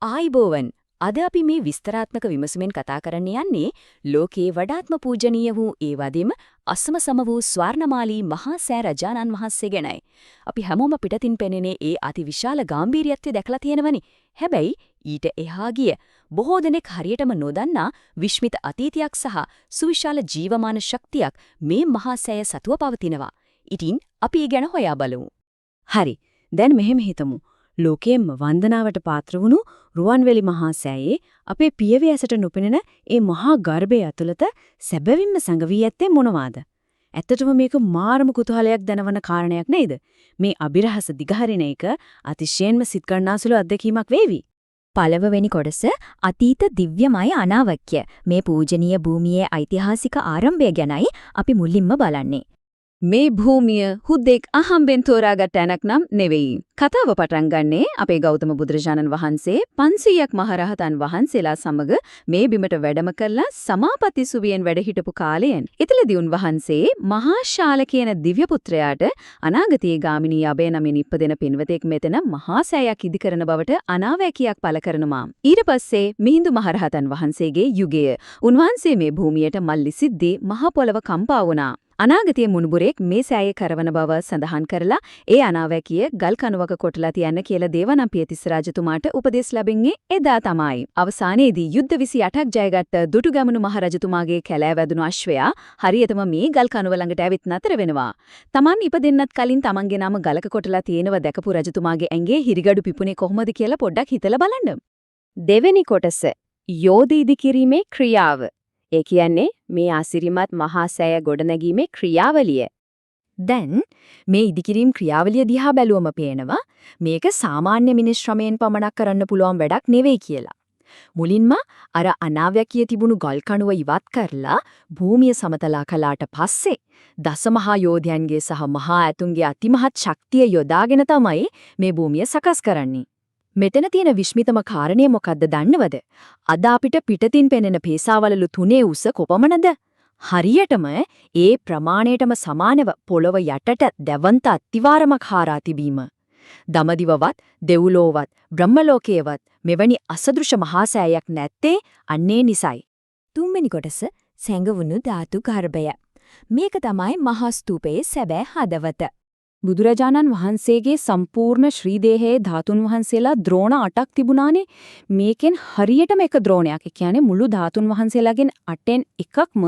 ආයිබෝවන් අද අපි මේ විස්තරාත්මක විමසුමෙන් කතා කරන්න යන්නේ ලෝකේ වඩාත්ම පූජනීය වූ ඒ වගේම අසම සම වූ ස්වර්ණමාලී මහා සෑ රජාණන් වහන්සේ ගැනයි. අපි හැමෝම පිටතින් පෙනෙනේ ඒ අතිවිශාල ගැඹීරියත්වය දැකලා තියෙනවනේ. හැබැයි ඊට එහා ගිය බොහෝ දෙනෙක් හරියටම නොදන්නා විශ්මිත අතීතයක් සහ සුවිශාල ජීවමාන ශක්තියක් මේ මහා සෑය සතුව පවතිනවා. ඉතින් අපි ඒ ගැන හොයා බලමු. හරි. දැන් මෙහෙම හිතමු. ලෝකයෙන්ම වන්දනාවට පාත්‍ර වුණු රුවන්වැලි මහා සෑයේ අපේ පියවි ඇසට නොපෙනෙන ඒ මහා ගර්භය ඇතුළත සැබවින්ම සංගවී ඇත්තේ මොනවාද? ඇත්තටම මේක මාරම කුතුහලයක් දනවන කාරණයක් නේද? මේ අභිරහස දිගහරින එක අතිශයින්ම සිත්කරනාසුළු අත්දැකීමක් වේවි. පළවෙනි කොටස අතීත දිව්‍යමය අනාවක්‍ය මේ පූජනීය භූමියේ ඓතිහාසික ආරම්භය ගැනයි අපි මුලින්ම බලන්නේ. මේ භූමිය හුදෙක් අහම්බෙන් තෝරාගත් තැනක් නම් නෙවෙයි. කතාව පටන් ගන්නේ අපේ ගෞතම බුදුරජාණන් වහන්සේ 500ක් මහරහතන් වහන්සේලා සමග මේ බිමට වැඩම කරලා සමාපatti සුවියෙන් වැඩ හිටපු කාලයෙන්. එතලදී උන්වහන්සේ මහා ශාල කියන දිව්‍ය පුත්‍රයාට අනාගතයේ ගාමිණී අබේ නමින් ඉපදෙන පින්වතෙක් මෙතන මහා සෑයක් ඉදි කරන බවට අනාවැකියක් පළ කරනවා. ඊට පස්සේ මිහිඳු මහරහතන් වහන්සේගේ යුගය උන්වහන්සේ මේ භූමියට මල්ලි සිද්ධි මහ පොළව කම්පා වුණා. අනාගතයේ මුණුබුරෙක් මේ සෑයේ කරවන බව සඳහන් කරලා ඒ අනාවැකිය ගල් කණුවක කොටලා තියන්න කියලා දේවනම්පියතිස්ස රජතුමාට උපදෙස් ලැබෙන්නේ එදා තමයි. අවසානයේදී යුද්ධ 28ක් ජයගත්ත දුටුගැමුණු මහරජතුමාගේ කැලෑ වැදුණු අශ්වයා හරියටම මේ ගල් කණුව ළඟට ඇවිත් නතර වෙනවා. Taman ඉපදෙන්නත් කලින් Tamanගේ නම ගලක කොටලා තියෙනව දැකපු රජතුමාගේ ඇඟේ හිරිගඩු පිපුණේ කොහොමද කියලා පොඩ්ඩක් හිතලා බලන්න. දෙවෙනි කොටස යෝධ ඉදි කිරීමේ ක්‍රියාව. ඒ කියන්නේ මේ ආසිරිමත් මහා සෑය ගොඩනැගීමේ ක්‍රියාවලිය. දැන් මේ ඉදිකිරීම් ක්‍රියාවලිය දිහා බැලුවම පේනවා මේක සාමාන්‍ය මිනිස් ශ්‍රමයෙන් පමණක් කරන්න පුළුවන් වැඩක් නෙවෙයි කියලා. මුලින්ම අර අනාවැකිය තිබුණු ගල් කණුව ඉවත් කරලා භූමිය සමතලා කළාට පස්සේ දසමහා යෝධයන්ගේ සහ මහා ඇතුන්ගේ අතිමහත් ශක්තිය යොදාගෙන තමයි මේ භූමිය සකස් කරන්නේ. මෙතන තියෙන විශ්මිතම කාරණය මොකද්ද දන්නවද? අද අපිට පිටතින් පෙනෙන පේසාවලලු 3 උස කොපමණද? හරියටම ඒ ප්‍රමාණයටම සමානව පොළව යටට දැවන්ත අතිවාරමක් හාරා තිබීම. දමදිවවත්, දෙව්ලෝවත්, බ්‍රහ්මලෝකයේවත් මෙවැනි අසදෘශ මහා සෑයක් නැත්තේ අන්නේ නිසයි. තුන්වෙනි කොටස සැඟවුණු ධාතු ගර්භය. මේක තමයි මහා ස්තූපයේ සැබෑ හදවත. බුදුරජාණන් වහන්සේගේ සම්පූර්ණ ශ්‍රී දේහයේ ධාතුන් වහන්සේලා ද්‍රෝණ 8ක් තිබුණානේ. මේකෙන් හරියටම එක ද්‍රෝණයක්. ඒ කියන්නේ මුළු ධාතුන් වහන්සේලාගෙන් 8න් එකක්ම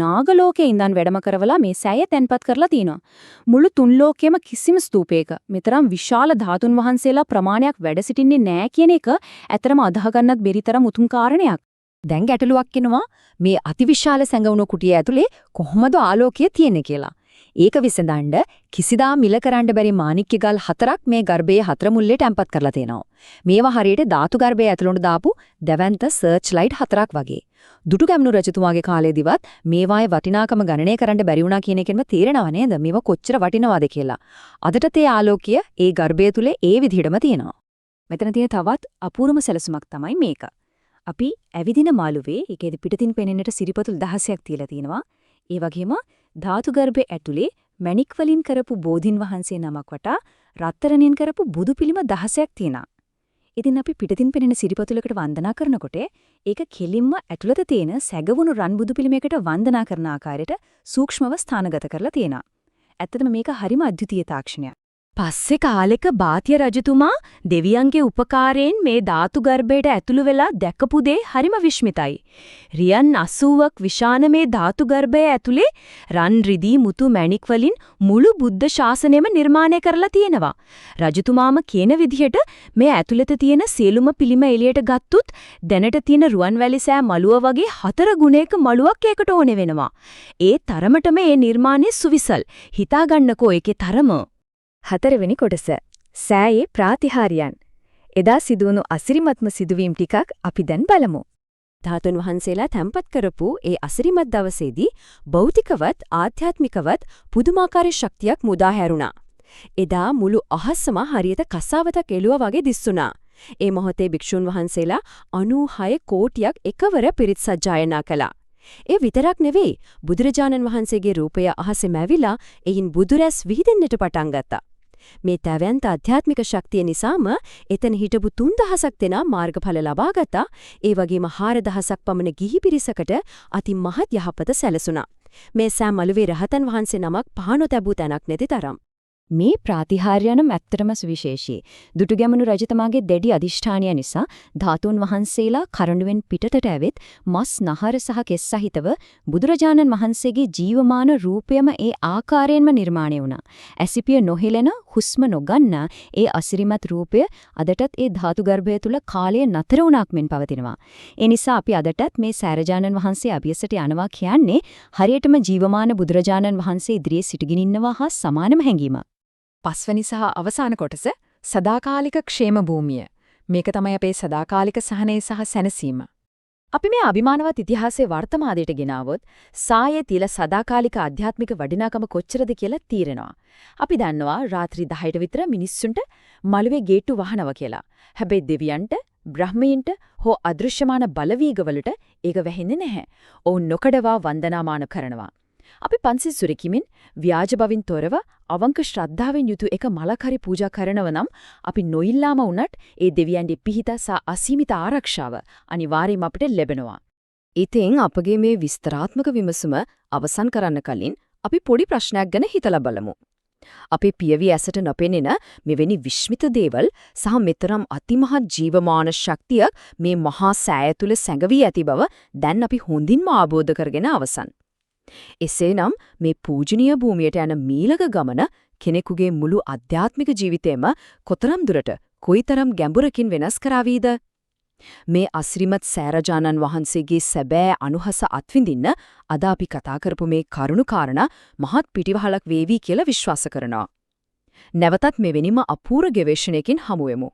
නාගලෝකයේ ඉඳන් වැඩම කරවලා මේ සෑය තැන්පත් කරලා තිනවා. මුළු තුන් ලෝකෙම කිසිම ස්තූපයක මෙතරම් විශාල ධාතුන් වහන්සේලා ප්‍රමාණයක් වැඩ සිටින්නේ නැහැ කියන එක ඇතරම අදහ ගන්නත් බැරි තරම් උතුම් කාරණයක්. දැන් ගැටලුවක් එනවා මේ අතිවිශාල සැඟවුණු කුටිය ඇතුලේ කොහොමද ආලෝකය තියෙන්නේ කියලා. ඒක විසඳන්න කිසිදා මිල කරන්න බැරි මාණික්‍ය ගල් 4ක් මේ ගර්භයේ 4 මුල්ලේ තැම්පත් කරලා තියෙනවා. මේවා හරියට ධාතු ගර්භයේ ඇතුළට දාපු දැවැන්ත සර්ච් ලයිට් 4ක් වගේ. දුටුගැමුණු රජතුමාගේ කාලේදීවත් මේවායේ වටිනාකම ගණනය කරන්න බැරි වුණා කියන එකෙන්ම තේරෙනව නේද මේවා කොච්චර වටිනවද කියලා. අදට තේ ආලෝකය ඒ ගර්භය තුල ඒ විදිහටම තියෙනවා. මෙතන තියෙන තවත් අපූර්වම සැලසුමක් තමයි මේක. අපි ඇවිදින මාළුවේ ඒකේදී පිටතින් පෙනෙන්නට සිරිපතුල් 16ක් තියලා තියෙනවා. ඒ වගේම ධාතු ගර්භයේ ඇතුලේ මණික් වලින් කරපු බෝධින් වහන්සේ නමක් වටා රත්තරන්ෙන් කරපු බුදු පිළිම 16ක් තියෙනවා. ඉතින් අපි පිටතින් පෙනෙන සිරිපතුලකට වන්දනා කරනකොට ඒක කෙලින්ම ඇතුළත තියෙන සැගවුණු රන් බුදු පිළිමයකට වන්දනා කරන ආකාරයට සූක්ෂමව ස්ථානගත කරලා තියෙනවා. ඇත්තටම මේක හරිම අද්විතීය තාක්ෂණයක්. පස්සේ කාලෙක බාතිය රජතුමා දෙවියන්ගේ උපකාරයෙන් මේ ධාතු ගර්භයට ඇතුළු වෙලා දැකපු දේ හරිම විශ්මිතයි. රියන් 80ක් විශාන මේ ධාතු ගර්භය ඇතුලේ රන් රිදී මුතු මණික් වලින් මුළු බුද්ධ ශාසනයම නිර්මාණය කරලා තියෙනවා. රජතුමාම කියන විදිහට මේ ඇතුළත තියෙන සියලුම පිළිම එළියට ගත්තොත් දැනට තියෙන රුවන්වැලි සෑ මළුව වගේ 4 ගුණයක මළුවක් ඒකට ඕනේ වෙනවා. ඒ තරමටම මේ නිර්මාණය සුවිසල්. හිතා ගන්නකෝ ඒකේ තරම. හතරවෙනි කොටස සෑයේ ප්‍රාතිහාර්යයන්. එදා සිදුවුණු අසිරිමත්ම සිදුවීම් ටිකක් අපි දැන් බලමු. ධාතුන් වහන්සේලා තැන්පත් කරපු ඒ අසිරිමත් දවසේදී භෞතිකවත් ආධ්‍යාත්මිකවත් පුදුමාකාර ශක්තියක් මුදා හැරුණා. එදා මුළු අහසම හරියට කසාවතක් එළුවා වගේ දිස්සුණා. ඒ මොහොතේ භික්ෂුන් වහන්සේලා 96 කෝටියක් එකවර පිරිත් සජ්ජායනා කළා. ඒ විතරක් නෙවෙයි බුදුරජාණන් වහන්සේගේ රූපය අහසෙම ඇවිලා එයින් බුදුරැස් විහිදෙන්නට පටන් ගත්තා. මේ තැවැන්ත ආධ්‍යාත්මික ශක්තිය නිසාම එතන හිටපු 3000ක් දෙනා මාර්ගඵල ලබා ගත්තා. ඒ වගේම 4000ක් පමණ ගිහි පිරිසකට අති මහත් යහපත සැලසුණා. මේ සෑම මළුවේ රහතන් වහන්සේ නමක් පහනො තැබූ තැනක් නැති තරම්. මේ ප්‍රාතිහාර්යනම් ඇත්තටම සුවිශේෂී. දුටුගැමුණු රජතුමාගේ දැඩි අදිෂ්ඨානය නිසා ධාතුන් වහන්සේලා කරඬුවෙන් පිටතට ඇවිත් මස් නහර සහ කෙස් සහිතව බුදුරජාණන් වහන්සේගේ ජීවමාන රූපයම ඒ ආකාරයෙන්ම නිර්මාණය වුණා. ඇසිපිය නොහෙලෙන හුස්ම නොගන්න ඒ අසිරිමත් රූපය අදටත් ඒ ධාතු ගර්භය තුල කාලය නතර වුණාක් මෙන් පවතිනවා. ඒ නිසා අපි අදටත් මේ සෑරජානන් වහන්සේ අභියසට යනවා කියන්නේ හරියටම ජීවමාන බුදුරජාණන් වහන්සේ ඉදිරියේ සිටගෙන ඉන්නවා හා සමානම හැඟීමක්. පස්වැනි සහ අවසාන කොටස සදාකාලික ക്ഷേම භූමිය. මේක තමයි අපේ සදාකාලික සහනය සහ සැනසීම. අපි මේ අභිමානවත් ඉතිහාසයේ වර්තමානයට ගෙනාවොත් සායේ තිල සදාකාලික ආධ්‍යාත්මික වටිනාකම කොච්චරද කියලා තීරෙනවා. අපි දන්නවා රාත්‍රී 10ට විතර මිනිස්සුන්ට මළුවේ ගේට්ටු වහනවා කියලා. හැබැයි දෙවියන්ට, බ්‍රහ්මීන්ට හෝ අදෘශ්‍යමාන බලවීගවලට ඒක වැහෙන්නේ නැහැ. ඔවුන් නොකඩවා වන්දනාමාන කරනවා. අපි පන්සිල් සුරකිමින් ව්‍යාජ බවින් තොරව අවංක ශ්‍රද්ධාවෙන් යුතු එක මලකරි පූජා කරනව නම් අපි නොඉල්ලාම වුණත් ඒ දෙවියන්ගේ පිහිට සහ අසීමිත ආරක්ෂාව අනිවාර්යයෙන්ම අපිට ලැබෙනවා. ඉතින් අපගේ මේ විස්තරාත්මක විමසුම අවසන් කරන්න කලින් අපි පොඩි ප්‍රශ්නයක් ගැන හිතලා බලමු. අපේ පියවි ඇසට නොපෙනෙන මෙවැනි විශ්මිත දේවල් සහ මෙතරම් අතිමහත් ජීවමාන ශක්තියක් මේ මහා සෑය තුල සැඟවී ඇති බව දැන් අපි හොඳින්ම අවබෝධ කරගෙන අවසන්. එසේනම් මේ පූජනීය භූමියට යන මීළඟ ගමන කෙනෙකුගේ මුළු අධ්‍යාත්මික ජීවිතේම කොතරම් දුරට කොයිතරම් ගැඹුරකින් වෙනස් කරාවීද? මේ අසිරිමත් සෑරජානන් වහන්සේගේ සැබෑ අනුහස අත්විඳින්න අද අපි කතා කරපු මේ කරුණු කාරණා මහත් පිටිවහලක් වේවි කියලා විශ්වාස කරනවා. නැවතත් මෙවැනිම අපූර්ව ගවේෂණයකින් හමු වෙමු.